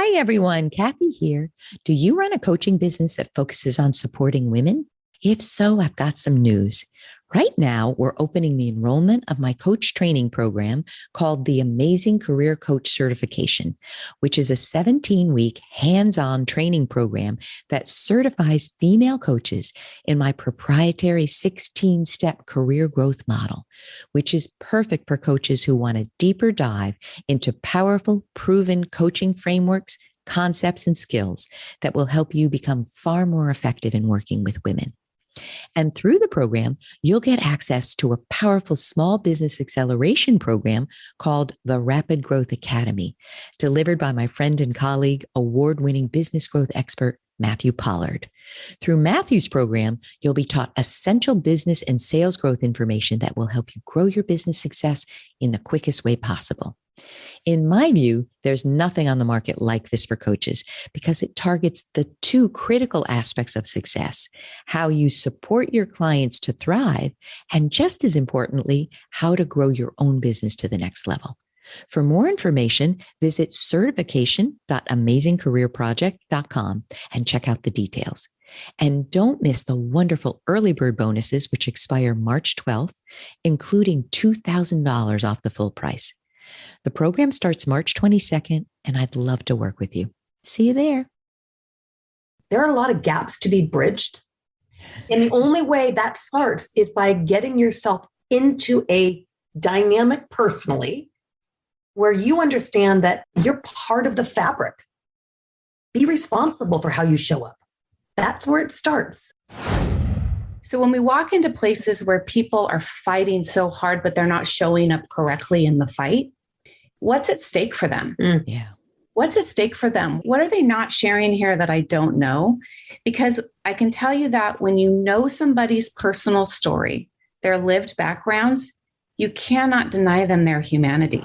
Hi, everyone. Kathy here. Do you run a coaching business that focuses on supporting women? If so, I've got some news. Right now, we're opening the enrollment of my coach training program called the Amazing Career Coach Certification, which is a 17-week hands-on training program that certifies female coaches in my proprietary 16-step career growth model, which is perfect for coaches who want a deeper dive into powerful, proven coaching frameworks, concepts, and skills that will help you become far more effective in working with women. And through the program, you'll get access to a powerful small business acceleration program called the Rapid Growth Academy, delivered by my friend and colleague, award-winning business growth expert, Matthew Pollard. Through Matthew's program, you'll be taught essential business and sales growth information that will help you grow your business success in the quickest way possible. In my view, there's nothing on the market like this for coaches because it targets the two critical aspects of success: how you support your clients to thrive, and just as importantly, how to grow your own business to the next level. For more information, visit certification.amazingcareerproject.com and check out the details. And don't miss the wonderful early bird bonuses, which expire March 12th, including $2,000 off the full price. The program starts March 22nd, and I'd love to work with you. See you there. There are a lot of gaps to be bridged. And the only way that starts is by getting yourself into a dynamic personally where you understand that you're part of the fabric. Be responsible for how you show up. That's where it starts. So when we walk into places where people are fighting so hard, but they're not showing up correctly in the fight, what's at stake for them? Yeah. What's at stake for them? What are they not sharing here that I don't know? Because I can tell you that when you know somebody's personal story, their lived backgrounds, you cannot deny them their humanity.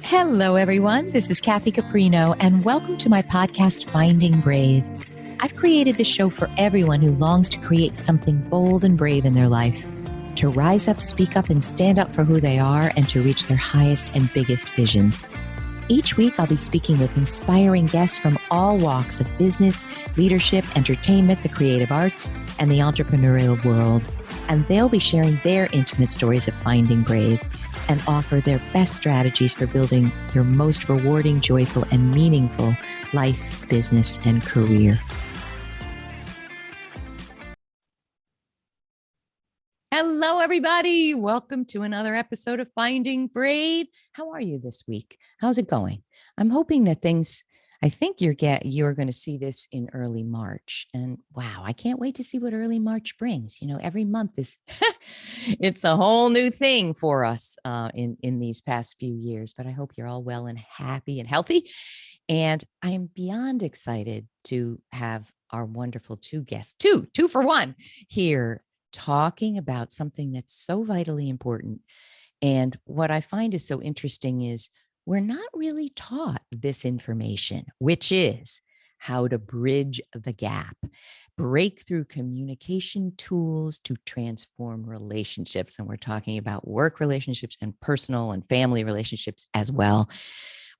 Hello, everyone. This is Kathy Caprino, and welcome to my podcast, Finding Brave. I've created this show for everyone who longs to create something bold and brave in their life, to rise up, speak up, and stand up for who they are, and to reach their highest and biggest visions. Each week, I'll be speaking with inspiring guests from all walks of business, leadership, entertainment, the creative arts, and the entrepreneurial world. And they'll be sharing their intimate stories of finding brave and offer their best strategies for building your most rewarding, joyful, and meaningful life, business, and career. Hello, everybody. Welcome to another episode of Finding Brave. How are you this week? How's it going? I'm hoping that I think you're going to see this in early March. And wow, I can't wait to see what early March brings. You know, every month is, it's a whole new thing for us in these past few years. But I hope you're all well and happy and healthy. And I am beyond excited to have our wonderful two guests, two for one here, talking about something that's so vitally important. And what I find is so interesting is we're not really taught this information, which is how to bridge the gap, breakthrough communication tools to transform relationships. And we're talking about work relationships and personal and family relationships as well.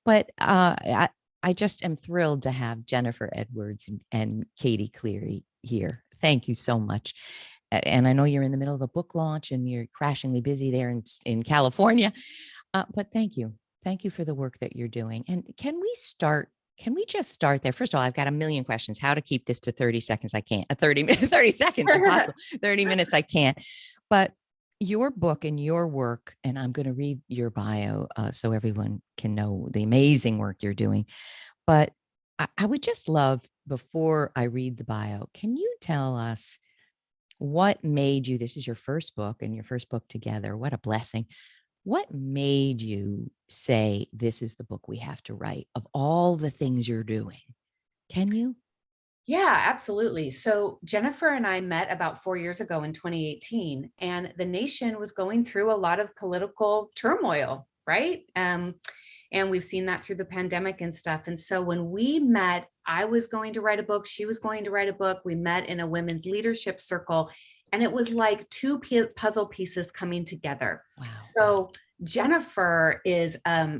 But I just am thrilled to have Jennifer Edwards and Katie McCleary here. Thank you so much. And I know you're in the middle of a book launch and you're crashingly busy there in California. But thank you. Thank you for the work that you're doing. And can we just start there? First of all, I've got a million questions. How to keep this to 30 seconds? I can't. 30 seconds, impossible. 30 minutes, I can't. But your book and your work, and I'm going to read your bio so everyone can know the amazing work you're doing. But I would just love, before I read the bio, can you tell us what made you, this is your first book and your first book together, what a blessing. What made you say, this is the book we have to write of all the things you're doing? Can you? Yeah, absolutely. So Jennifer and I met about 4 years ago in 2018, and the nation was going through a lot of political turmoil, right? And we've seen that through the pandemic and stuff. And so when we met, I was going to write a book. She was going to write a book. We met in a women's leadership circle, and it was like two puzzle pieces coming together. Wow. So Jennifer is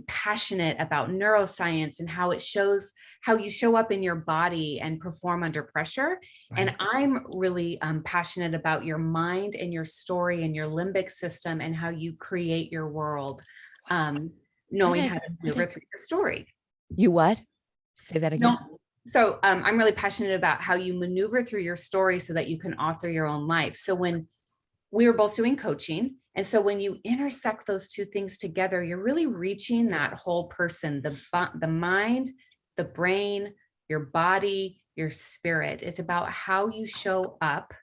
passionate about neuroscience and how it shows how you show up in your body and perform under pressure. Right. And I'm really passionate about your mind and your story and your limbic system and how you create your world, knowing how to maneuver through your story. You what? Say that again. No. So I'm really passionate about how you maneuver through your story so that you can author your own life. So when we were both doing coaching, and so when you intersect those two things together, you're really reaching that whole person, the mind, the brain, your body, your spirit. It's about how you show up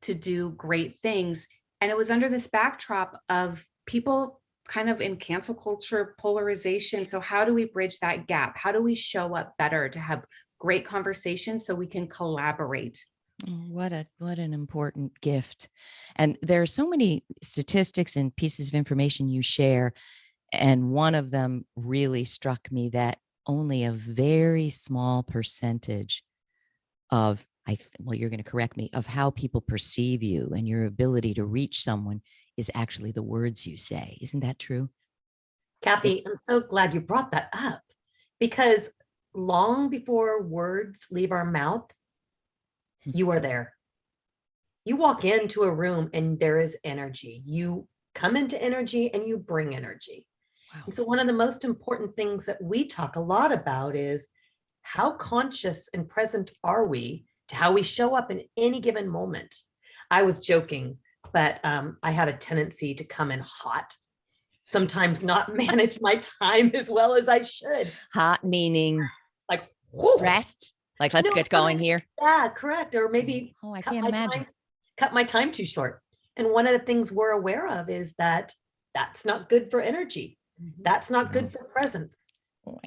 to do great things. And it was under this backdrop of people kind of in cancel culture polarization. So how do we bridge that gap? How do we show up better to have great conversations so we can collaborate? What an important gift. And there are so many statistics and pieces of information you share. And one of them really struck me, that only a very small percentage of, well, you're going to correct me, of how people perceive you and your ability to reach someone is actually the words you say. Isn't that true? Kathy, I'm so glad you brought that up, because long before words leave our mouth, you are there. You walk into a room and there is energy. You come into energy and you bring energy. Wow. And so one of the most important things that we talk a lot about is how conscious and present are we to how we show up in any given moment. I was joking, but I have a tendency to come in hot, sometimes not manage my time as well as I should. Hot meaning like stressed? Like, let's get going here. Yeah, correct. Or maybe I can't imagine. Cut my time too short. And one of the things we're aware of is that that's not good for energy. That's not good for presence.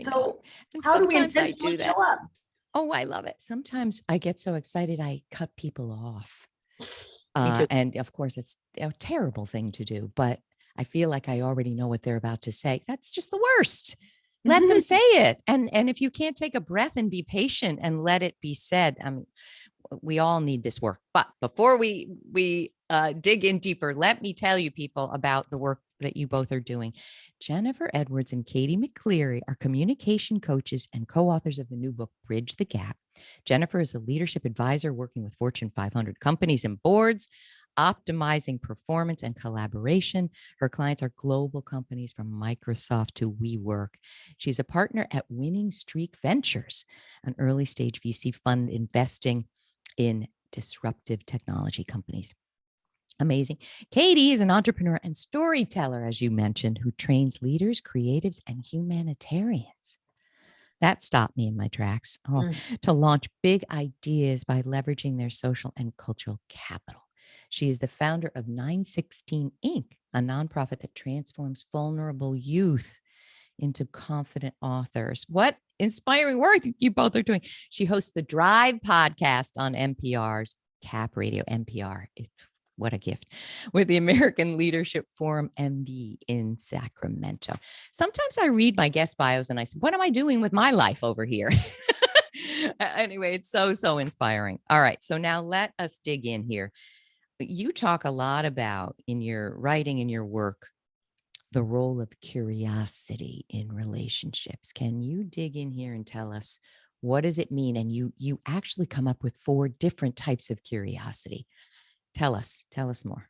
So how do we intentionally show up? Oh, I love it. Sometimes I get so excited, I cut people off. Me too. And of course, it's a terrible thing to do, but I feel like I already know what they're about to say. That's just the worst. Let them say it. And if you can't take a breath and be patient and let it be said, we all need this work. But before we dig in deeper, let me tell you, people, about the work that you both are doing. Jennifer Edwards and Katie McCleary are communication coaches and co-authors of the new book, Bridge the Gap. Jennifer is a leadership advisor working with Fortune 500 companies and boards, optimizing performance and collaboration. Her clients are global companies from Microsoft to WeWork. She's a partner at Winning Streak Ventures, an early stage VC fund investing in disruptive technology companies. Amazing. Katie is an entrepreneur and storyteller, as you mentioned, who trains leaders, creatives, and humanitarians. That stopped me in my tracks to launch big ideas by leveraging their social and cultural capital. She is the founder of 916 Inc., a nonprofit that transforms vulnerable youth into confident authors. What inspiring work you both are doing. She hosts the Drive podcast on NPR's Cap Radio. NPR. What a gift. With the American Leadership Forum MB in Sacramento. Sometimes I read my guest bios and I say, what am I doing with my life over here? Anyway, it's so inspiring. All right. So now let us dig in here. You talk a lot about, in your writing, in your work, the role of curiosity in relationships. Can you dig in here and tell us, what does it mean? And you actually come up with 4 different types of curiosity. Tell us more.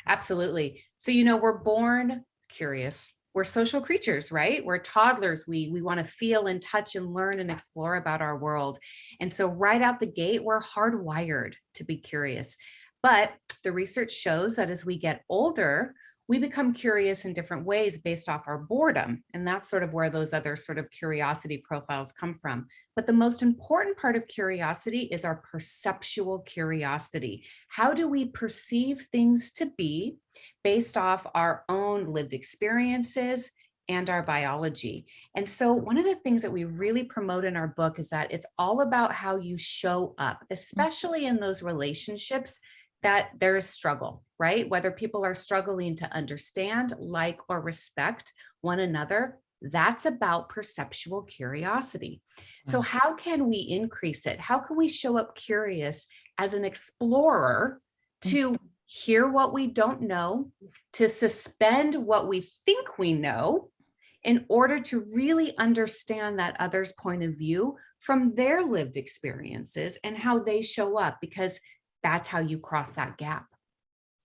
Absolutely. So, we're born curious. We're social creatures, right? We're toddlers. We want to feel and touch and learn and explore about our world. And so right out the gate, we're hardwired to be curious. But the research shows that as we get older, we become curious in different ways based off our boredom. And that's sort of where those other sort of curiosity profiles come from. But the most important part of curiosity is our perceptual curiosity. How do we perceive things to be based off our own lived experiences and our biology? And so one of the things that we really promote in our book is that it's all about how you show up, especially in those relationships that there is struggle, right? Whether people are struggling to understand, like, or respect one another, that's about perceptual curiosity. So how can we increase it? How can we show up curious as an explorer to hear what we don't know, to suspend what we think we know in order to really understand that other's point of view from their lived experiences and how they show up, because that's how you cross that gap.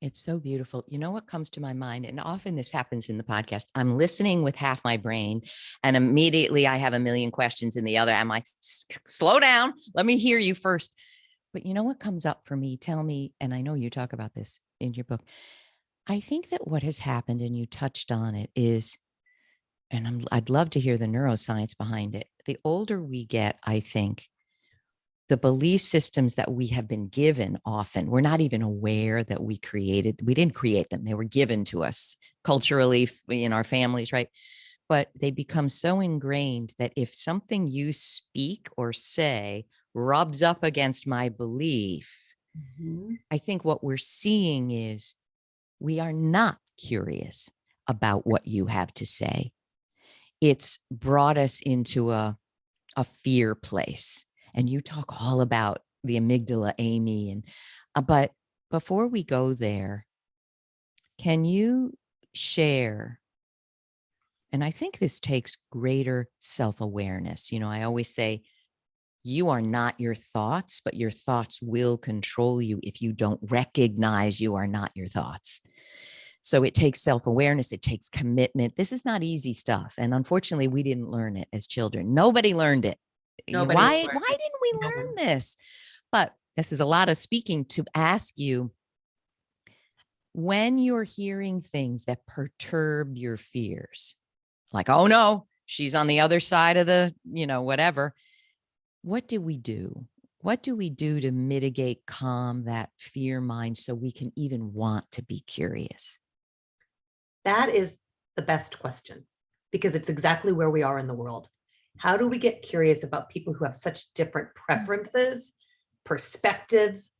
It's so beautiful. You know what comes to my mind? And often this happens in the podcast. I'm listening with half my brain, and immediately I have a million questions in the other. I'm like, slow down. Let me hear you first. But you know what comes up for me? Tell me, and I know you talk about this in your book. I think that what has happened, and you touched on it, is, and I'd love to hear the neuroscience behind it. The older we get, I think, the belief systems that we have been given, often we're not even aware that we didn't create them. They were given to us culturally in our families, right? But they become so ingrained that if something you speak or say rubs up against my belief, I think what we're seeing is we are not curious about what you have to say. It's brought us into a fear place. And you talk all about the amygdala, Amy. And but before we go there, can you share? And I think this takes greater self-awareness. I always say, you are not your thoughts, but your thoughts will control you if you don't recognize you are not your thoughts. So it takes self-awareness. It takes commitment. This is not easy stuff. And unfortunately, we didn't learn it as children. Nobody learned it. Why didn't we learn this? But this is a lot of speaking to ask you, when you're hearing things that perturb your fears, like, oh no, she's on the other side of the, whatever. What do we do? What do we do to mitigate, calm that fear mind so we can even want to be curious? That is the best question, because it's exactly where we are in the world. How do we get curious about people who have such different preferences, perspectives?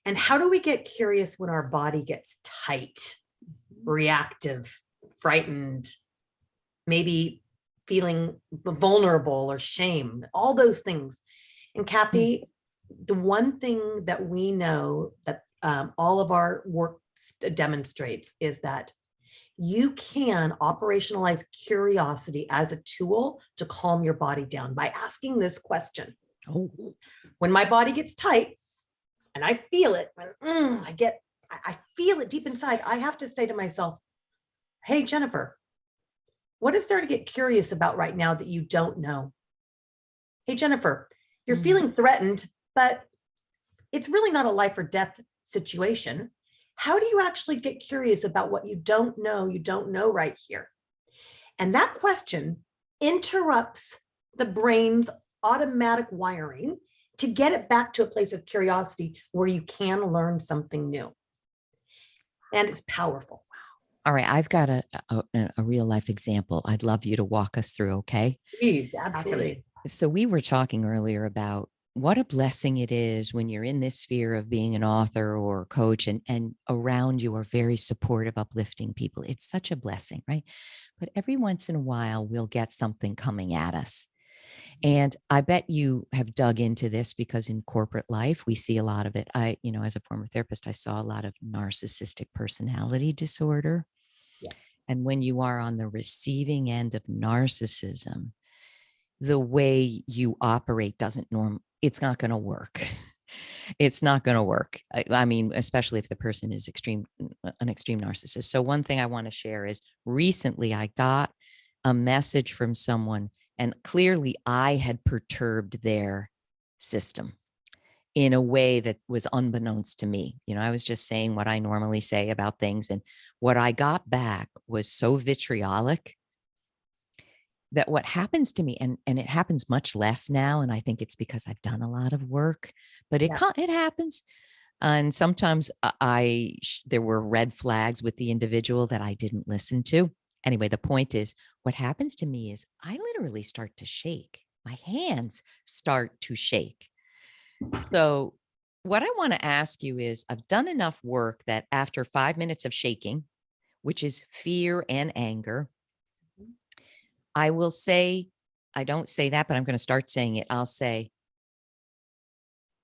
And how do we get curious when our body gets tight, reactive, frightened, maybe feeling vulnerable or shame, all those things? And Kathy, the one thing that we know that all of our work demonstrates is that you can operationalize curiosity as a tool to calm your body down by asking this question. Oh, when my body gets tight and I feel it, I feel it deep inside, I have to say to myself, hey, Jennifer, what is there to get curious about right now that you don't know? Hey, Jennifer, you're feeling threatened, but it's really not a life or death situation. How do you actually get curious about what you don't know right here? And that question interrupts the brain's automatic wiring to get it back to a place of curiosity where you can learn something new. And it's powerful. All right, I've got a real life example I'd love you to walk us through, okay? Please, absolutely. So we were talking earlier about what a blessing it is when you're in this sphere of being an author or a coach, and around you are very supportive, uplifting people. It's such a blessing, right? But every once in a while, we'll get something coming at us. And I bet you have dug into this, because in corporate life, we see a lot of it. As a former therapist, I saw a lot of narcissistic personality disorder. Yeah. And when you are on the receiving end of narcissism, the way you operate it's not going to work. It's not going to work. I mean, especially if the person is an extreme narcissist. So one thing I want to share is, recently I got a message from someone, and clearly I had perturbed their system in a way that was unbeknownst to me. I was just saying what I normally say about things. And what I got back was so vitriolic that what happens to me, and it happens much less now, and I think it's because I've done a lot of work, but it happens. And sometimes there were red flags with the individual that I didn't listen to. Anyway, the point is, what happens to me is I literally start to shake. My hands start to shake. So what I want to ask you is, I've done enough work that after 5 minutes of shaking, which is fear and anger, I will say, I don't say that, but I'm going to start saying it. I'll say,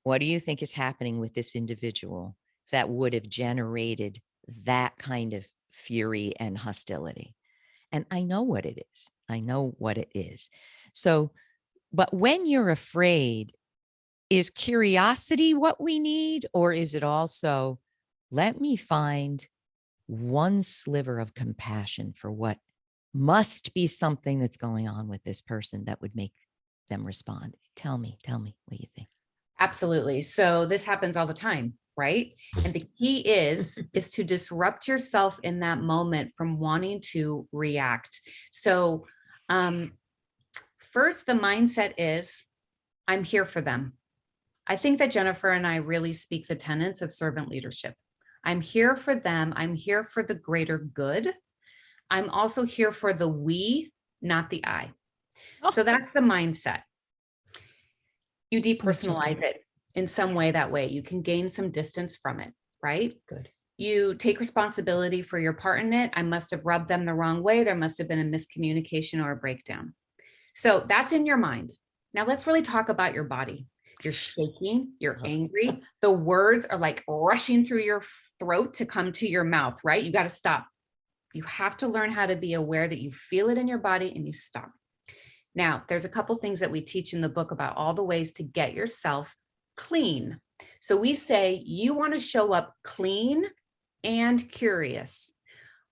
what do you think is happening with this individual? that would have generated that kind of fury and hostility. And I know what it is. I know what it is. So, but when you're afraid, is curiosity what we need? Or is it also, let me find one sliver of compassion for what must be something that's going on with this person that would make them respond? Tell me what you think. Absolutely. So this happens all the time, right? And the key is to disrupt yourself in that moment from wanting to react. So first, the mindset is, I'm here for them. I think that Jennifer and I really speak the tenets of servant leadership. I'm here for them. I'm here for the greater good. I'm also here for the we, not the I. So that's the mindset. You depersonalize it in some way that way. You can gain some distance from it, right? Good. You take responsibility for your part in it. I must have rubbed them the wrong way. There must have been a miscommunication or a breakdown. So that's in your mind. Now let's really talk about your body. You're shaking, you're angry. The words are like rushing through your throat to come to your mouth, right? You got to stop. You have to learn how to be aware that you feel it in your body and you stop. Now, there's a couple things that we teach in the book about all the ways to get yourself clean. So we say you want to show up clean and curious.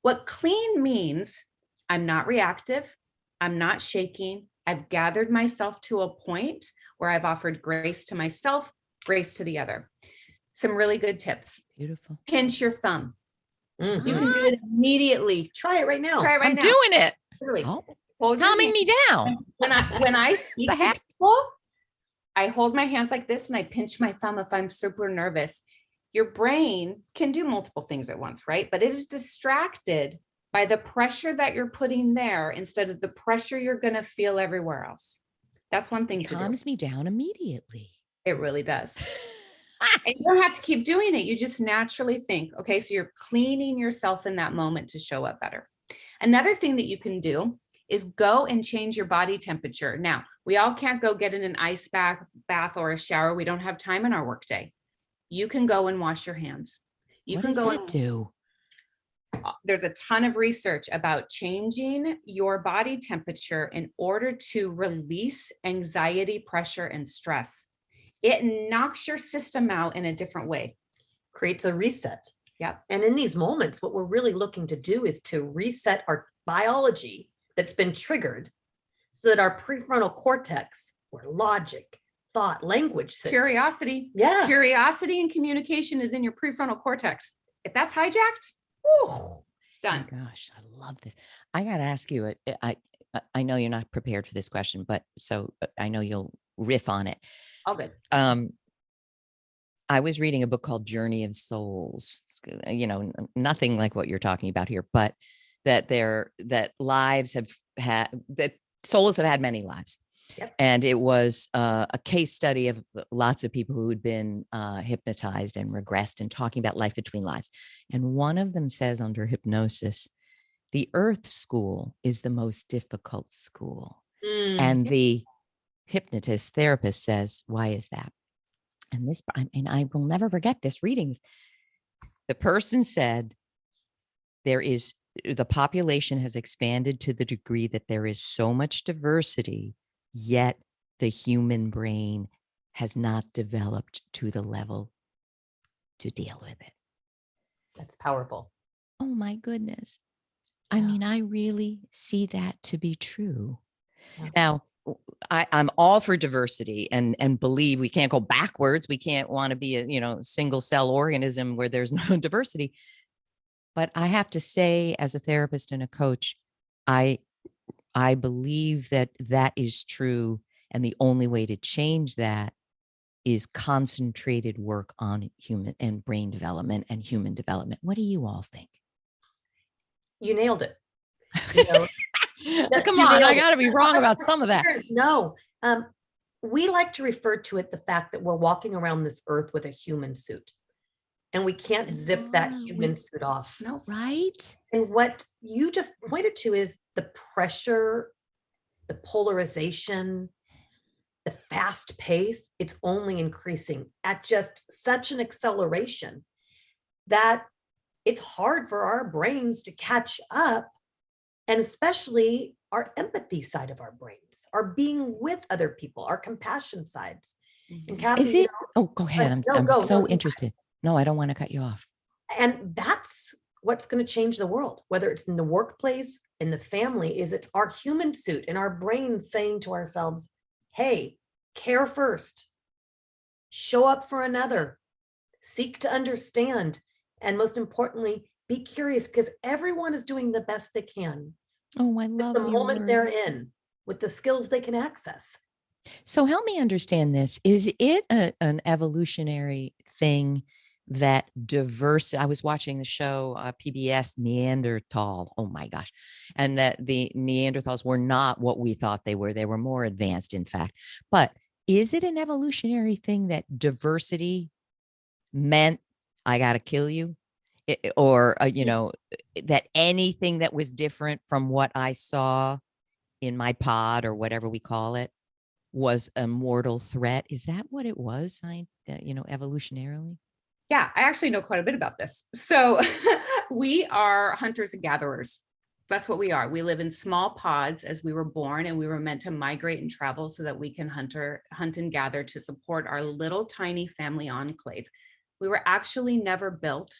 What clean means, I'm not reactive, I'm not shaking, I've gathered myself to a point where I've offered grace to myself, grace to the other. Some really good tips. Beautiful. Pinch your thumb. Mm-hmm. You can do it immediately. Try it right now. Try it right I'm now. doing it. Literally. Oh, Hold it's your calming hand. me down. When I speak The to heck? people, I hold my hands like this and I pinch my thumb if I'm super nervous. Your brain can do multiple things at once, right? But it is distracted by the pressure that you're putting there instead of the pressure you're going to feel everywhere else. That's one thing It to do. calms me down immediately. It really does. And you don't have to keep doing it. You just naturally think, okay, so you're cleaning yourself in that moment to show up better. Another thing that you can do is go and change your body temperature. Now, we all can't go get in an ice bath or a shower. We don't have time in our workday. You can go and wash your hands. What does that do? There's a ton of research about changing your body temperature in order to release anxiety, pressure, and stress. It knocks your system out in a different way. Creates a reset. Yep. And in these moments, what we're really looking to do is to reset our biology that's been triggered so that our prefrontal cortex, where logic, thought, language sit. Curiosity. Yeah. Curiosity and communication is in your prefrontal cortex. If that's hijacked, Whew. done. Oh my gosh, I love this. I got to ask you, I know you're not prepared for this question, but so I know you'll riff on it. All good. I was reading a book called Journey of Souls, nothing like what you're talking about here, but that souls have had many lives. Yep. And it was a case study of lots of people who had been hypnotized and regressed and talking about life between lives. And one of them says under hypnosis, the earth school is the most difficult school. And the hypnotist therapist says, why is that? And I will never forget this reading. The person said, the population has expanded to the degree that there is so much diversity, yet the human brain has not developed to the level to deal with it. That's powerful. Oh my goodness. Yeah. I mean, I really see that to be true. Yeah. Now, I'm all for diversity and believe we can't go backwards. We can't want to be a single cell organism where there's no diversity. But I have to say, as a therapist and a coach, I believe that is true. And the only way to change that is concentrated work on human and brain development and human development. What do you all think? You nailed it. Come on, I got to be wrong about some of that. No, we like to refer to it the fact that we're walking around this earth with a human suit. And we can't zip that human suit off. No, right? And what you just pointed to is the pressure, the polarization, the fast pace. It's only increasing at just such an acceleration that it's hard for our brains to catch up, and especially our empathy side of our brains, our being with other people, our compassion sides. And Kathy, Is it? Oh, go ahead. I'm so no. interested. No, I don't want to cut you off. And that's what's going to change the world, whether it's in the workplace, in the family, is it's our human suit and our brains saying to ourselves, hey, care first, show up for another, seek to understand, and most importantly, be curious, because everyone is doing the best they can. Oh, I love the moment they're in, with the skills they can access. So help me understand this. Is it an evolutionary thing that diverse? I was watching the show PBS Neanderthal. Oh my gosh. And that the Neanderthals were not what we thought they were. They were more advanced, in fact. But is it an evolutionary thing that diversity meant I got to kill you? Or, that anything that was different from what I saw in my pod or whatever we call it was a mortal threat? Is that what it was, evolutionarily? Yeah, I actually know quite a bit about this. So we are hunters and gatherers. That's what we are. We live in small pods as we were born, and we were meant to migrate and travel so that we can hunt and gather to support our little tiny family enclave. We were actually never built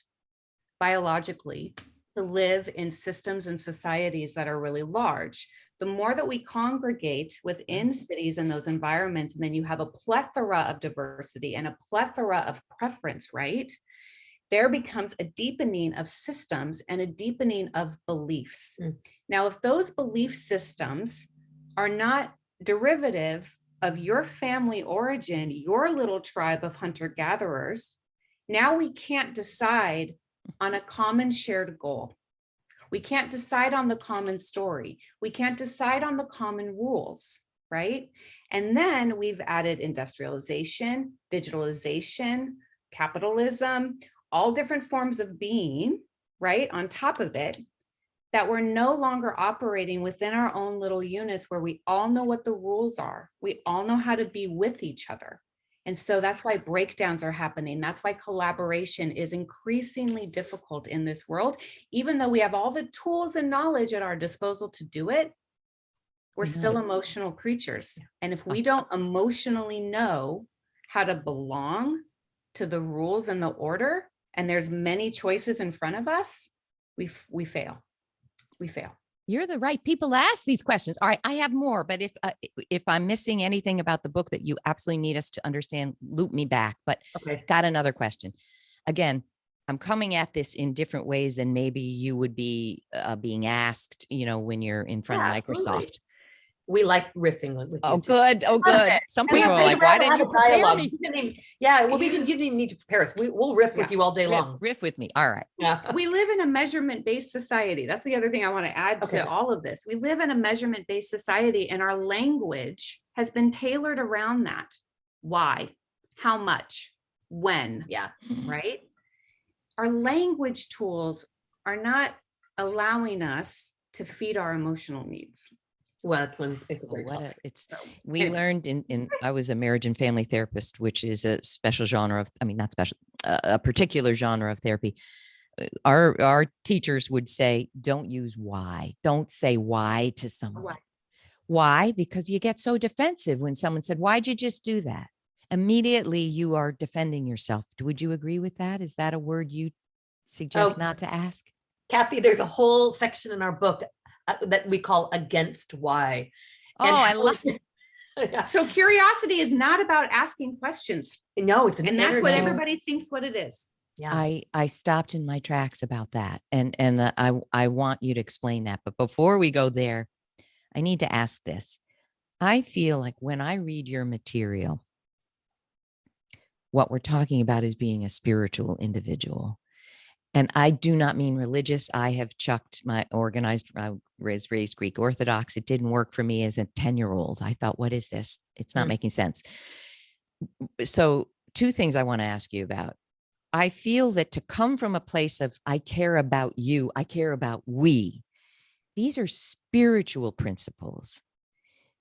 biologically to live in systems and societies that are really large. The more that we congregate within cities and those environments, and then you have a plethora of diversity and a plethora of preference, right? There becomes a deepening of systems and a deepening of beliefs. Now, if those belief systems are not derivative of your family origin, your little tribe of hunter-gatherers, now we can't decide on a common shared goal. We can't decide on the common story. We can't decide on the common rules, right? And then we've added industrialization, digitalization, capitalism, all different forms of being, right, on top of it, that we're no longer operating within our own little units where we all know what the rules are. We all know how to be with each other. And so that's why breakdowns are happening. That's why collaboration is increasingly difficult in this world. Even though we have all the tools and knowledge at our disposal to do it, we're still emotional creatures. And if we don't emotionally know how to belong to the rules and the order, and there's many choices in front of us, we fail. We fail. You're the right people to ask these questions. All right, I have more, but if I'm missing anything about the book that you absolutely need us to understand, loop me back. But got another question. Again, I'm coming at this in different ways than maybe you would be being asked, when you're in front of Microsoft. Absolutely. We like riffing with you. Oh, good. Oh, good. Some people are like, why didn't you prepare me? You didn't even need to prepare us. We'll riff with you all day long. Riff with me. All right. Yeah. We live in a measurement-based society. That's the other thing I want to add to all of this. We live in a measurement-based society, and our language has been tailored around that. Why? How much? When? Yeah. Right? Our language tools are not allowing us to feed our emotional needs. Well, that's when it's a great topic. We learned I was a marriage and family therapist, which is a special genre of, not special, a particular genre of therapy. Our teachers would say, don't use why. Don't say why to someone. Why? Because you get so defensive when someone said, why'd you just do that? Immediately you are defending yourself. Would you agree with that? Is that a word you suggest not to ask? Kathy, there's a whole section in our book that we call against why. I love it. Yeah. So curiosity is not about asking questions. No, it's an and that's energy. what everybody thinks what it is. Yeah. I stopped in my tracks about that. And I want you to explain that. But before we go there, I need to ask this. I feel like when I read your material, what we're talking about is being a spiritual individual. And I do not mean religious. I have chucked my organized, I was raised Greek Orthodox. It didn't work for me as a 10-year-old. I thought, what is this? It's not making sense. So 2 things I want to ask you about. I feel that to come from a place of, I care about you, I care about we, these are spiritual principles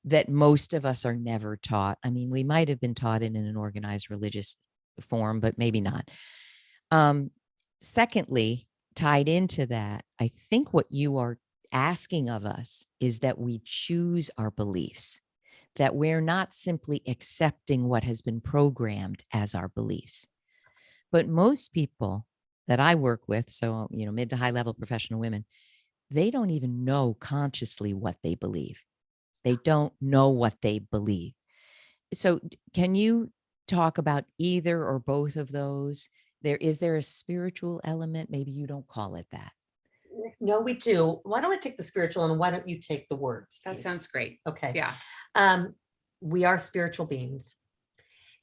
that most of us are never taught. I mean, we might have been taught it in an organized religious form, but maybe not. Secondly, tied into that, I think what you are asking of us is that we choose our beliefs, that we're not simply accepting what has been programmed as our beliefs. But most people that I work with, so, mid to high level professional women, they don't even know consciously what they believe. They don't know what they believe. So can you talk about either or both of those? Is there a spiritual element? Maybe you don't call it that. No, we do. Why don't I take the spiritual and why don't you take the words? That sounds great. Okay. Yeah. We are spiritual beings.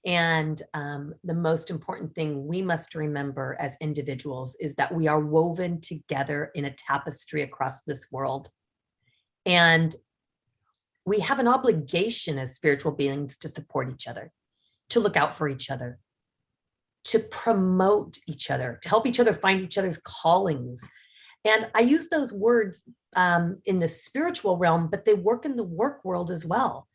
And the most important thing we must remember as individuals is that we are woven together in a tapestry across this world. And we have an obligation as spiritual beings to support each other, to look out for each other, to promote each other, to help each other find each other's callings. And I use those words in the spiritual realm, but they work in the work world as well.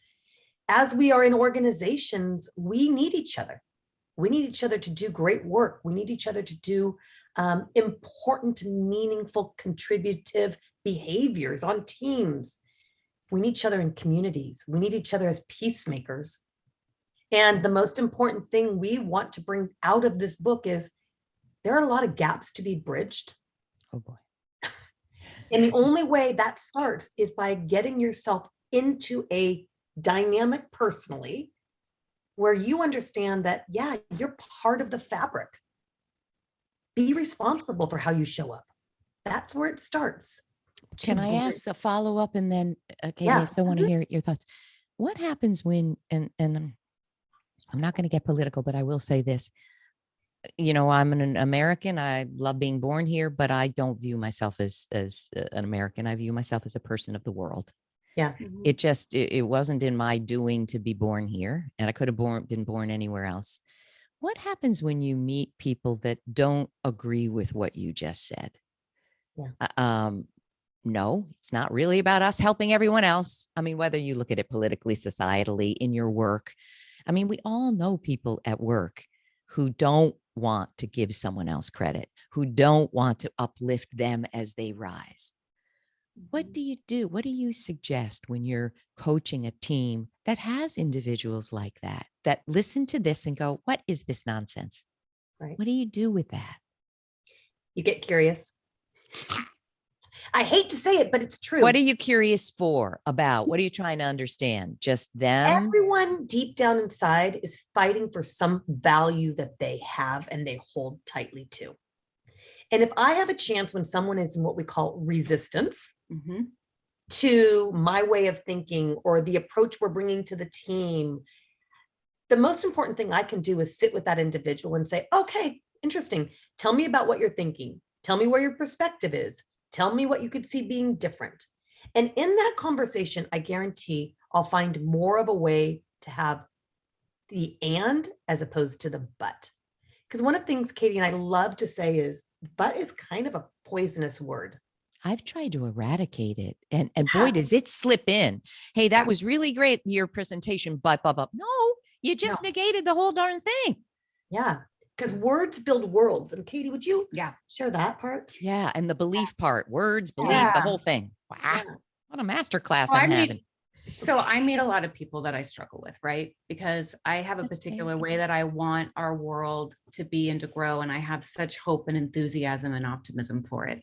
As we are in organizations, we need each other. We need each other to do great work. We need each other to do important, meaningful, contributive behaviors on teams. We need each other in communities. We need each other as peacemakers. And the most important thing we want to bring out of this book is there are a lot of gaps to be bridged. Oh boy. And the only way that starts is by getting yourself into a dynamic personally, where you understand that, yeah, you're part of the fabric. Be responsible for how you show up. That's where it starts. Can I ask a follow up and then, Katie, Yeah. I still want to hear your thoughts. What happens when, and I'm not going to get political, but I will say this. I'm an American. I love being born here, but I don't view myself as an American. I view myself as a person of the world. Yeah. It wasn't in my doing to be born here, and I could have been born anywhere else. What happens when you meet people that don't agree with what you just said? Yeah. No, it's not really about us helping everyone else. I mean, whether you look at it politically, societally, in your work. I mean, we all know people at work who don't want to give someone else credit, who don't want to uplift them as they rise. What do you do? What do you suggest when you're coaching a team that has individuals like that listen to this and go, what is this nonsense? Right. What do you do with that? You get curious. I hate to say it, but it's true. What are you curious about? What are you trying to understand? Just them? Everyone deep down inside is fighting for some value that they have and they hold tightly to. And if I have a chance when someone is in what we call resistance to my way of thinking or the approach we're bringing to the team, the most important thing I can do is sit with that individual and say, okay, interesting. Tell me about what you're thinking. Tell me where your perspective is. Tell me what you could see being different. And in that conversation, I guarantee I'll find more of a way to have the and as opposed to the but. Because one of the things Katie and I love to say is, but is kind of a poisonous word. I've tried to eradicate it. And boy, does it slip in. Hey, that was really great, your presentation, but. No, you just negated the whole darn thing. Yeah. Because words build worlds. And Katie, would you share that part? Yeah. And the belief part, words, belief, the whole thing. Wow. Yeah. What a masterclass I'm having. So I meet a lot of people that I struggle with, right? Because I have a particular way that I want our world to be and to grow. And I have such hope and enthusiasm and optimism for it.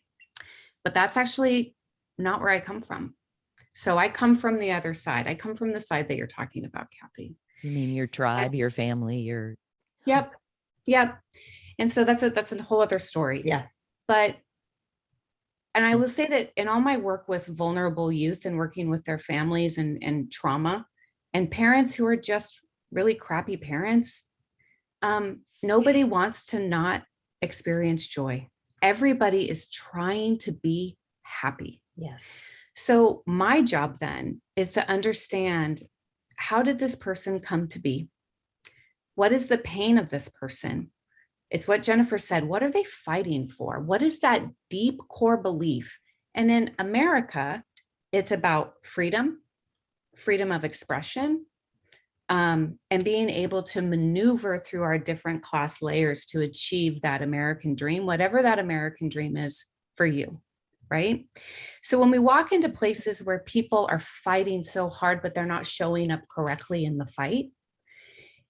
But that's actually not where I come from. So I come from the other side. I come from the side that you're talking about, Kathy. You mean your tribe, your family, your... Yep. And so that's a whole other story. Yeah. And I will say that in all my work with vulnerable youth and working with their families and trauma and parents who are just really crappy parents, nobody wants to not experience joy. Everybody is trying to be happy. Yes. So my job then is to understand, how did this person come to be? What is the pain of this person? It's what Jennifer said. What are they fighting for? What is that deep core belief? And in America, it's about freedom of expression, and being able to maneuver through our different class layers to achieve that American dream, whatever that American dream is for you, right? So when we walk into places where people are fighting so hard, but they're not showing up correctly in the fight,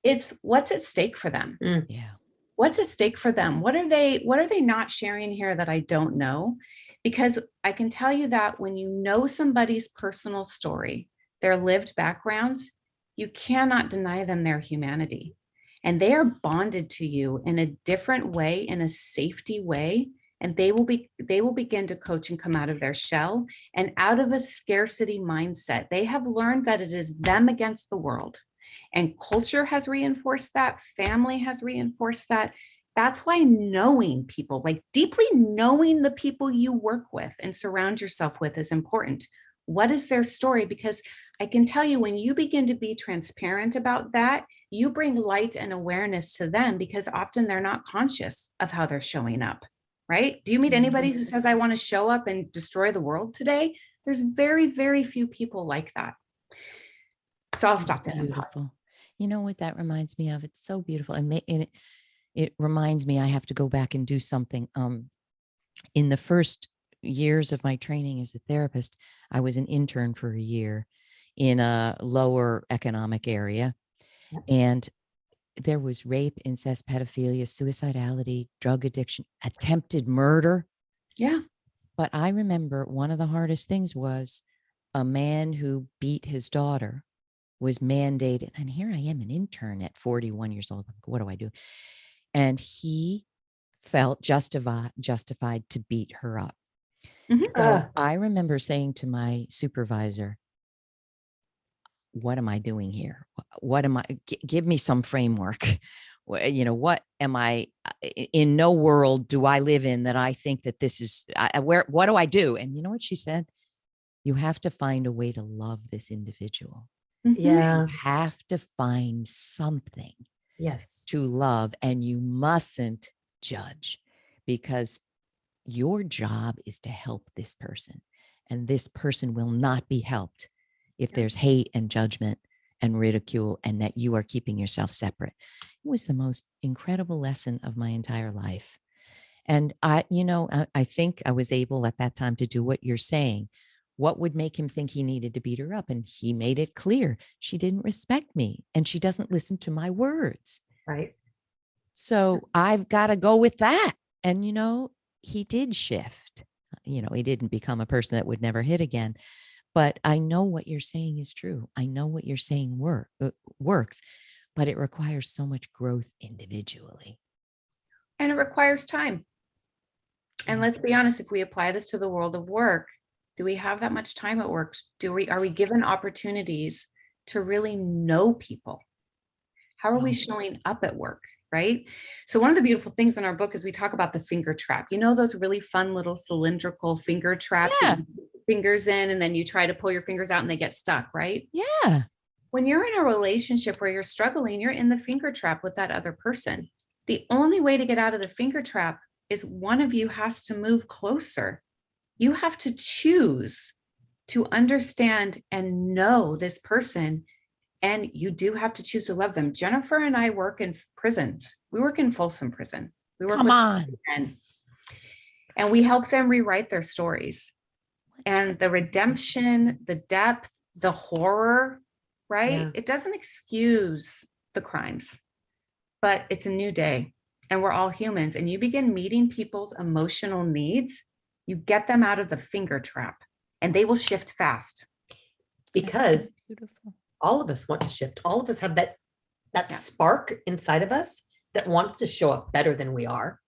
it's what's at stake for them. Yeah. What's at stake for them? What are they not sharing here that I don't know? Because I can tell you that when you know somebody's personal story, their lived backgrounds, you cannot deny them their humanity. And they are bonded to you in a different way, in a safety way. And they will begin to coach and come out of their shell and out of a scarcity mindset. They have learned that it is them against the world. And culture has reinforced that, family has reinforced that. That's why knowing people, like deeply knowing the people you work with and surround yourself with, is important. What is their story? Because I can tell you, when you begin to be transparent about that, you bring light and awareness to them, because often they're not conscious of how they're showing up, right? Do you meet anybody who says, I want to show up and destroy the world today? There's very, very few people like that. So I'll stop there. Beautiful. You know what that reminds me of? It's so beautiful. And it reminds me I have to go back and do something. In the first years of my training as a therapist, I was an intern for a year in a lower economic area. And there was rape, incest, pedophilia, suicidality, drug addiction, attempted murder. Yeah. But I remember one of the hardest things was a man who beat his daughter was mandated. And here I am, an intern at 41 years old. What do I do? And he felt justified to beat her up. So I remember saying to my supervisor, what am I doing here? What am I, give me some framework. What am I, in no world do I live in that I think that this is, what do I do? And you know what she said? You have to find a way to love this individual. Yeah. You have to find something Yes. to love, and you mustn't judge, because your job is to help this person, and this person will not be helped if there's hate and judgment and ridicule, and that you are keeping yourself separate. It was the most incredible lesson of my entire life. And I think I was able at that time to do what you're saying. What would make him think he needed to beat her up? And he made it clear she didn't respect me and she doesn't listen to my words. Right. So I've got to go with that. And, he did shift. He didn't become a person that would never hit again. But I know what you're saying is true. I know what you're saying works, but it requires so much growth individually. And it requires time. And let's be honest, if we apply this to the world of work, do we have that much time at work? Are we given opportunities to really know people? How are we showing up at work, right? So one of the beautiful things in our book is we talk about the finger trap. Those really fun little cylindrical finger traps, that you put your fingers in, and then you try to pull your fingers out and they get stuck, right? Yeah. When you're in a relationship where you're struggling, you're in the finger trap with that other person. The only way to get out of the finger trap is one of you has to move closer. You have to choose to understand and know this person, and you do have to choose to love them. Jennifer and I work in prisons. We work in Folsom Prison. We work with men, and we help them rewrite their stories. And the redemption, the depth, the horror, right? Yeah. It doesn't excuse the crimes, but it's a new day, and we're all humans. And you begin meeting people's emotional needs, you get them out of the finger trap, and they will shift fast. Because all of us want to shift. All of us have that spark inside of us that wants to show up better than we are.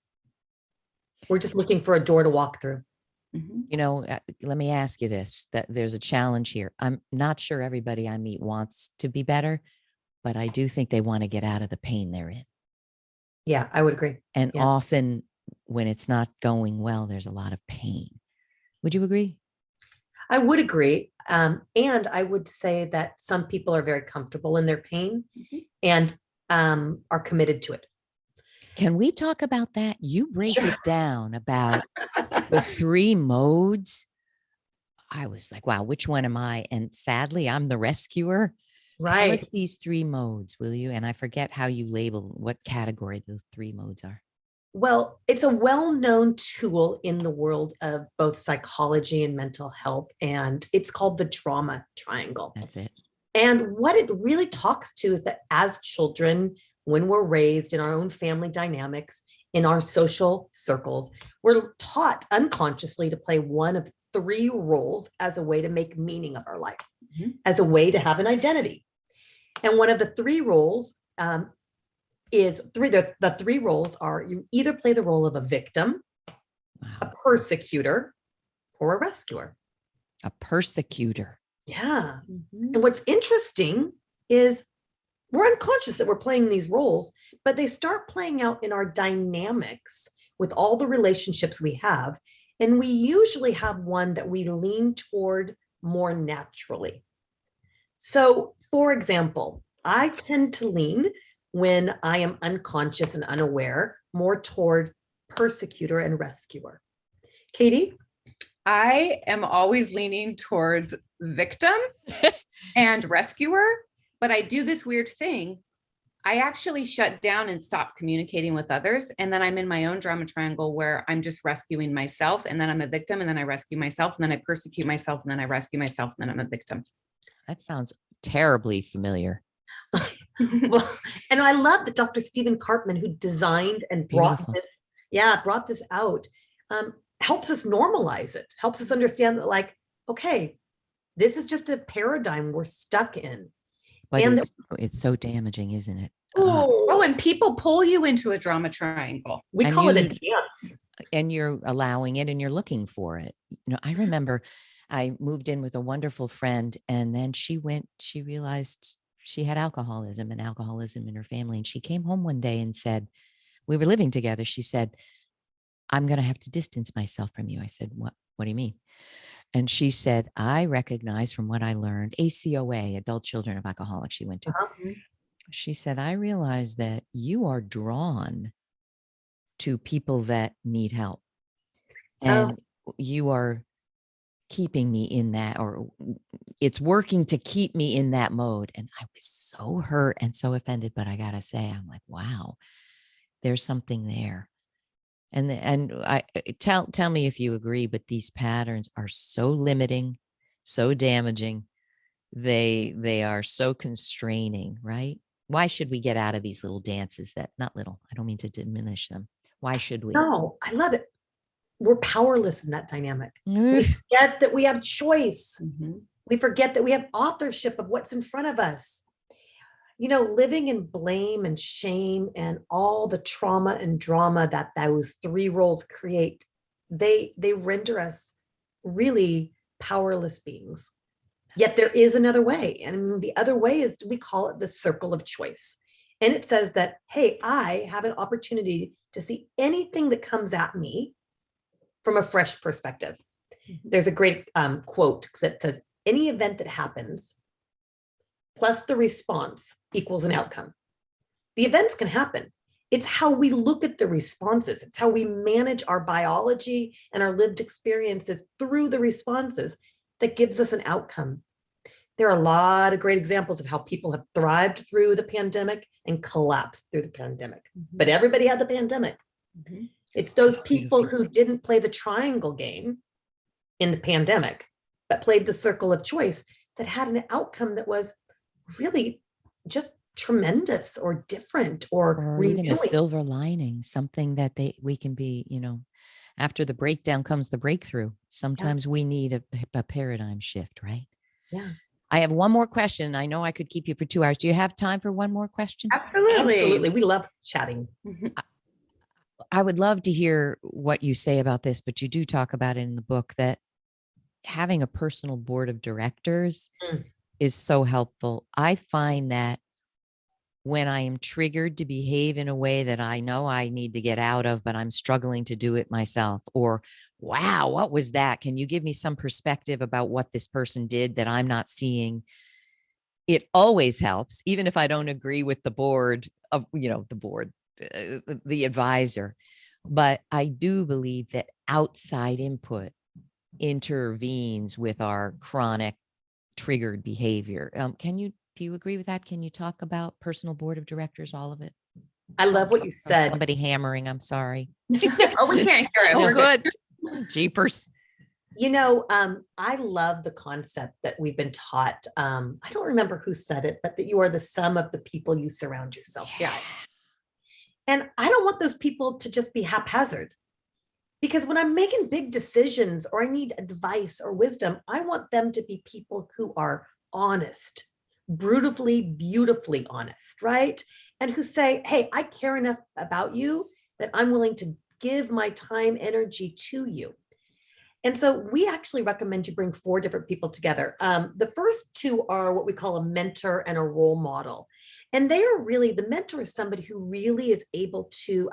We're just looking for a door to walk through. Let me ask you this, that there's a challenge here. I'm not sure everybody I meet wants to be better, but I do think they want to get out of the pain they're in. Yeah, I would agree. And often when it's not going well, there's a lot of pain. Would you agree? I would agree. And I would say that some people are very comfortable in their pain and are committed to it. Can we talk about that? You break it down about the 3 modes. I was like, wow, which one am I? And sadly, I'm the rescuer Tell Right. us these three modes, will you? And I forget how you label what category the three modes are. Well, it's a well-known tool in the world of both psychology and mental health, and it's called the trauma triangle. That's it. And what it really talks to is that as children, when we're raised in our own family dynamics, in our social circles, we're taught unconsciously to play one of three roles as a way to make meaning of our life, as a way to have an identity. And one of the three roles is three. The three roles are: you either play the role of a victim, a Wow. persecutor, or a rescuer. A persecutor. Yeah. And what's interesting is we're unconscious that we're playing these roles, but they start playing out in our dynamics with all the relationships we have. And we usually have one that we lean toward more naturally. So, for example, I tend to lean, when I am unconscious and unaware, more toward persecutor and rescuer. Katie? I am always leaning towards victim and rescuer, but I do this weird thing. I actually shut down and stop communicating with others. And then I'm in my own drama triangle where I'm just rescuing myself. And then I'm a victim. And then I rescue myself. And then I persecute myself. And then I rescue myself. And then I'm a victim. That sounds terribly familiar. Well, and I love that Dr. Stephen Karpman, who designed and brought this out, helps us normalize it, helps us understand that, like, okay, this is just a paradigm we're stuck in. But and it's so damaging, isn't it? And people pull you into a drama triangle. We call it a dance. And you're allowing it and you're looking for it. I remember I moved in with a wonderful friend, and then she realized she had alcoholism in her family. And she came home one day and said, we were living together. She said, I'm going to have to distance myself from you. I said, what do you mean? And she said, I recognize from what I learned, ACOA, Adult Children of Alcoholics, she went to. She said, I realize that you are drawn to people that need help. And you are keeping me in that, or it's working to keep me in that mode. And I was so hurt and so offended, but I gotta say, I'm like, wow, there's something there. And I tell me if you agree, but these patterns are so limiting, so damaging. They are so constraining, right? Why should we get out of these little dances that, not little, I don't mean to diminish them. Why should we? No, I love it. We're powerless in that dynamic. We forget that we have choice. We forget that we have authorship of what's in front of us. Living in blame and shame and all the trauma and drama that those three roles create, they render us really powerless beings. Yet there is another way. And the other way is, we call it the circle of choice. And it says that, hey, I have an opportunity to see anything that comes at me from a fresh perspective. There's a great quote that says, any event that happens plus the response equals an outcome. The events can happen. It's how we look at the responses. It's how we manage our biology and our lived experiences through the responses that gives us an outcome. There are a lot of great examples of how people have thrived through the pandemic and collapsed through the pandemic. But everybody had the pandemic. It's those people who didn't play the triangle game in the pandemic, but played the circle of choice, that had an outcome that was really just tremendous or different, or even a silver lining, something that we can be, after the breakdown comes the breakthrough. Sometimes we need a paradigm shift, right? Yeah. I have one more question. I know I could keep you for 2 hours. Do you have time for one more question? Absolutely. We love chatting. I would love to hear what you say about this, but you do talk about it in the book, that having a personal board of directors is so helpful. I find that when I am triggered to behave in a way that I know I need to get out of, but I'm struggling to do it myself, or, wow, what was that? Can you give me some perspective about what this person did that I'm not seeing? It always helps, even if I don't agree with the board of, the advisor. But I do believe that outside input intervenes with our chronic triggered behavior. Can you Do you agree with that? Can you talk about personal board of directors, all of it? I love what you Or said. somebody hammering. I'm sorry. Oh, we can't hear it. Oh, We're good. Jeepers. I love the concept that we've been taught. I don't remember who said it, but that you are the sum of the people you surround yourself with. Yeah. And I don't want those people to just be haphazard. Because when I'm making big decisions or I need advice or wisdom, I want them to be people who are honest, brutally, beautifully honest, right? And who say, hey, I care enough about you that I'm willing to give my time, energy to you. And so we actually recommend you bring 4 different people together. The first 2 are what we call a mentor and a role model. And they are really, the mentor is somebody who really is able to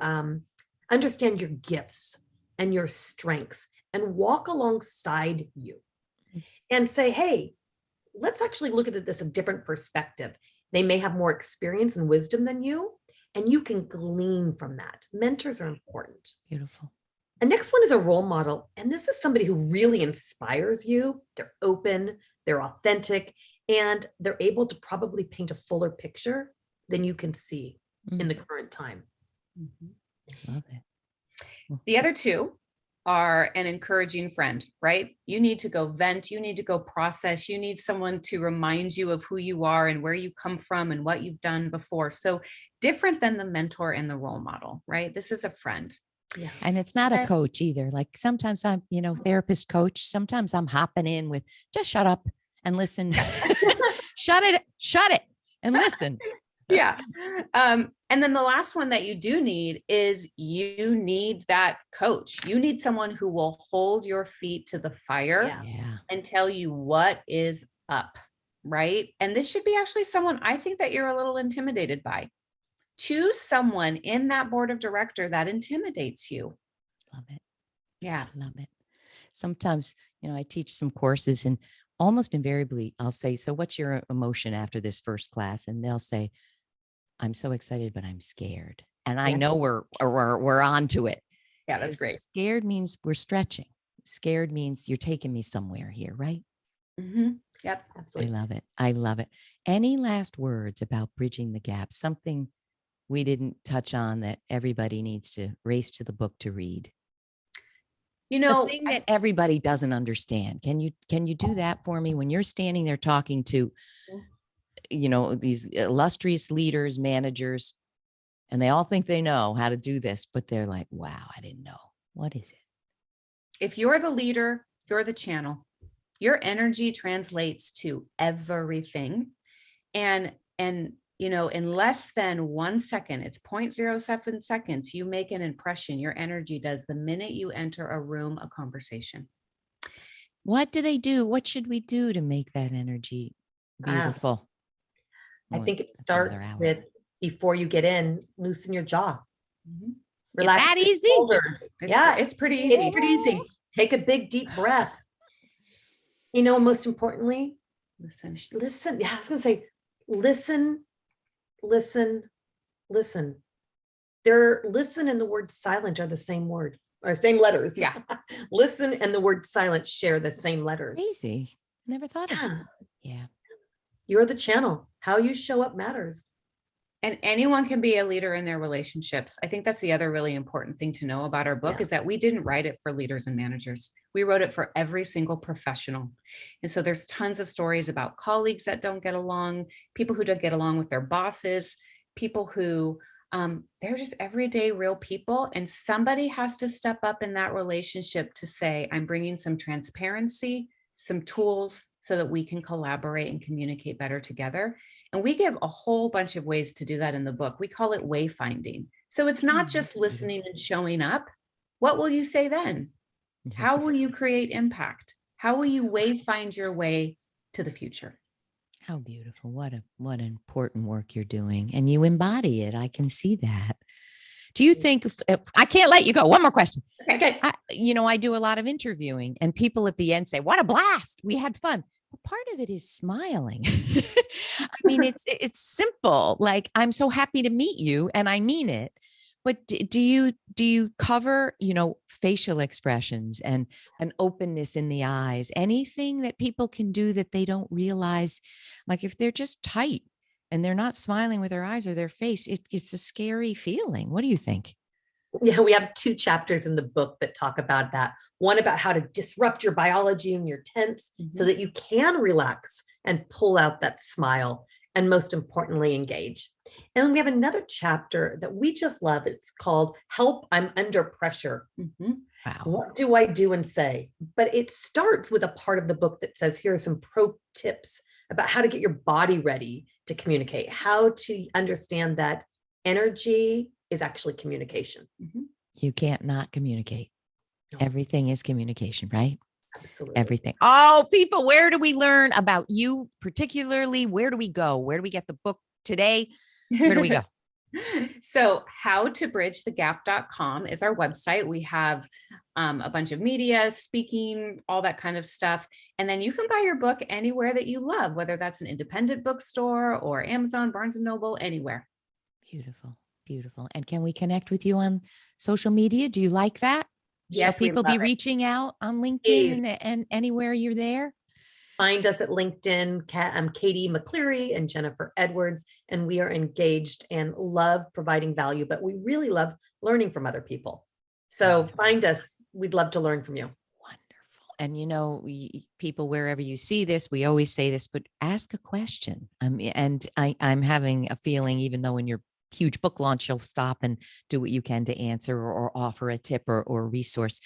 understand your gifts and your strengths and walk alongside you and say, hey, let's actually look at this a different perspective. They may have more experience and wisdom than you, and you can glean from that. Mentors are important. Beautiful. The next one is a role model. And this is somebody who really inspires you. They're open, they're authentic, and they're able to probably paint a fuller picture than you can see in the current time. Love it. The other 2 are an encouraging friend, right? You need to go vent, you need to go process, you need someone to remind you of who you are and where you come from and what you've done before. So different than the mentor and the role model, right? This is a friend. Yeah. And it's not a coach either. Like sometimes I'm, therapist coach. Sometimes I'm hopping in with just shut up and listen. shut it and listen. Yeah. And then the last one that you do need is you need that coach. You need someone who will hold your feet to the fire and tell you what is up, right? And this should be actually someone I think that you're a little intimidated by. Choose someone in that board of director that intimidates you. Love it. Yeah. Love it. Sometimes, I teach some courses and almost invariably I'll say, so what's your emotion after this first class? And they'll say, I'm so excited, but I'm scared. And I know we're on to it. Yeah, that's great. Scared means we're stretching. Scared means you're taking me somewhere here, right? Mm-hmm. Yep. Absolutely. I love it. I love it. Any last words about bridging the gap? Something we didn't touch on that everybody needs to race to the book to read. The thing that everybody doesn't understand. Can you do that for me when you're standing there talking to, these illustrious leaders, managers, and they all think they know how to do this, but they're like, wow, I didn't know. What is it? If you're the leader, you're the channel. Your energy translates to everything. And in less than 1 second, it's 0.07 seconds, you make an impression. Your energy does the minute you enter a room, a conversation. What do they do? What should we do to make that energy beautiful? I think it starts with, before you get in, loosen your jaw. Mm-hmm. Relax that easy? It's pretty easy. It's pretty easy. Take a big, deep breath. Most importantly, listen. Yeah, I was going to say, listen. Listen. Listen and the word silent are the same word, or same letters. Yeah. Listen and the word silent share the same letters. Easy. Never thought of it. Yeah. You're the channel. How you show up matters. And anyone can be a leader in their relationships. I think that's the other really important thing to know about our book is that we didn't write it for leaders and managers. We wrote it for every single professional. And so there's tons of stories about colleagues that don't get along, people who don't get along with their bosses, people who they're just everyday real people. And somebody has to step up in that relationship to say, I'm bringing some transparency, some tools so that we can collaborate and communicate better together. And we give a whole bunch of ways to do that in the book. We call it wayfinding. So it's not just listening and showing up. What will you say then? How will you create impact? How will you wayfind your way to the future? How beautiful. What important work you're doing. And you embody it. I can see that. Do you think, if I can't let you go. One more question. Okay. I do a lot of interviewing and people at the end say, what a blast. We had fun. But part of it is smiling. I mean, it's simple. Like, I'm so happy to meet you and I mean it. But do you cover, facial expressions and an openness in the eyes, anything that people can do that they don't realize, like if they're just tight and they're not smiling with their eyes or their face, it's a scary feeling. What do you think? Yeah, we have 2 chapters in the book that talk about that. One about how to disrupt your biology and your tense so that you can relax and pull out that smile, and most importantly, engage. And then we have another chapter that we just love. It's called Help, I'm Under Pressure. Wow. What do I do and say? But it starts with a part of the book that says, here are some pro tips about how to get your body ready to communicate, how to understand that energy is actually communication. You can't not communicate. No. Everything is communication, right? Absolutely. Everything. Oh, people, where do we learn about you particularly? Where do we go? Where do we get the book today? Where do we go? So howtobridgethegap.com is our website. We have a bunch of media, speaking, all that kind of stuff. And then you can buy your book anywhere that you love, whether that's an independent bookstore or Amazon, Barnes and Noble, anywhere. Beautiful. Beautiful. And can we connect with you on social media? Do you like that? Yes, Shall people be reaching out on LinkedIn and anywhere you're there? Find us at LinkedIn. I'm Katie McCleary and Jennifer Edwards, and we are engaged and love providing value, but we really love learning from other people. So find us. We'd love to learn from you. Wonderful. And people, wherever you see this, we always say this, but ask a question. I'm having a feeling, even though in your huge book launch, you'll stop and do what you can to answer or offer a tip or resource.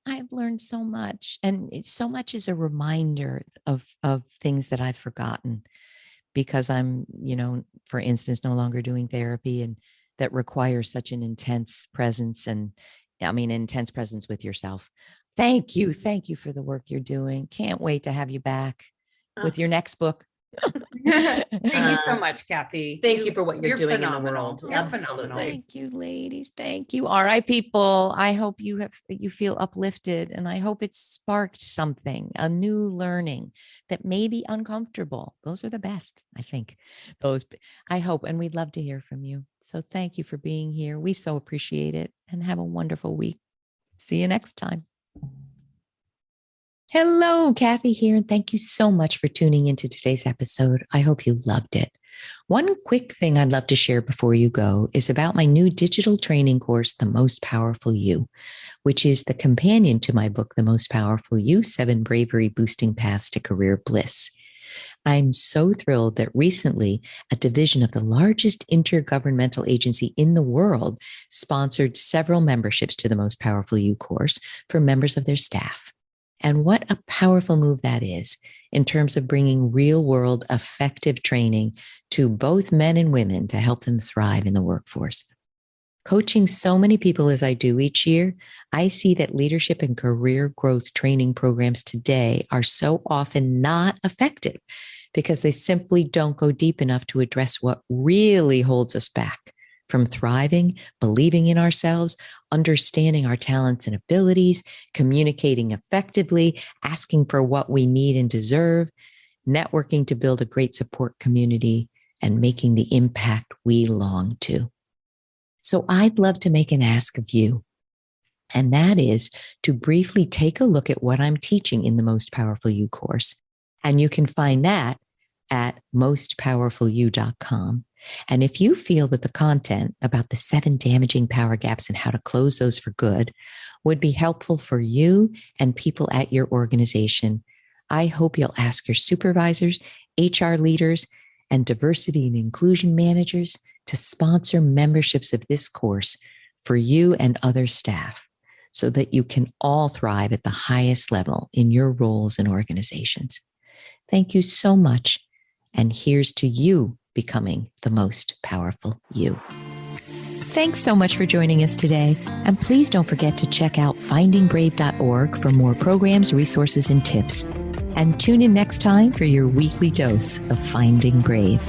I've learned so much, and so much is a reminder of things that I've forgotten because I'm, for instance, no longer doing therapy, and that requires such an intense presence intense presence with yourself. Thank you. Thank you for the work you're doing. Can't wait to have you back with your next book. Thank you so much, Kathy. Thank you for what you're doing phenomenal. in the world. You're Absolutely. phenomenal. Thank you, ladies. Thank you. All right, people. I hope you feel uplifted, and I hope it sparked something, a new learning that may be uncomfortable. Those are the best, I think. I hope, and we'd love to hear from you. So thank you for being here. We so appreciate it, and have a wonderful week. See you next time. Hello, Kathy here, and thank you so much for tuning into today's episode. I hope you loved it. One quick thing I'd love to share before you go is about my new digital training course, The Most Powerful You, which is the companion to my book, The Most Powerful You, 7 Bravery Boosting Paths to Career Bliss. I'm so thrilled that recently a division of the largest intergovernmental agency in the world sponsored several memberships to the Most Powerful You course for members of their staff. And what a powerful move that is in terms of bringing real-world effective training to both men and women to help them thrive in the workforce. Coaching so many people as I do each year, I see that leadership and career growth training programs today are so often not effective because they simply don't go deep enough to address what really holds us back from thriving, believing in ourselves, understanding our talents and abilities, communicating effectively, asking for what we need and deserve, networking to build a great support community, and making the impact we long to. So I'd love to make an ask of you, and that is to briefly take a look at what I'm teaching in the Most Powerful You course. And you can find that at mostpowerfulyou.com. And if you feel that the content about the 7 damaging power gaps and how to close those for good would be helpful for you and people at your organization, I hope you'll ask your supervisors, HR leaders, and diversity and inclusion managers to sponsor memberships of this course for you and other staff so that you can all thrive at the highest level in your roles and organizations. Thank you so much. And here's to you becoming the most powerful you. Thanks so much for joining us today. And please don't forget to check out findingbrave.org for more programs, resources, and tips. And tune in next time for your weekly dose of Finding Brave.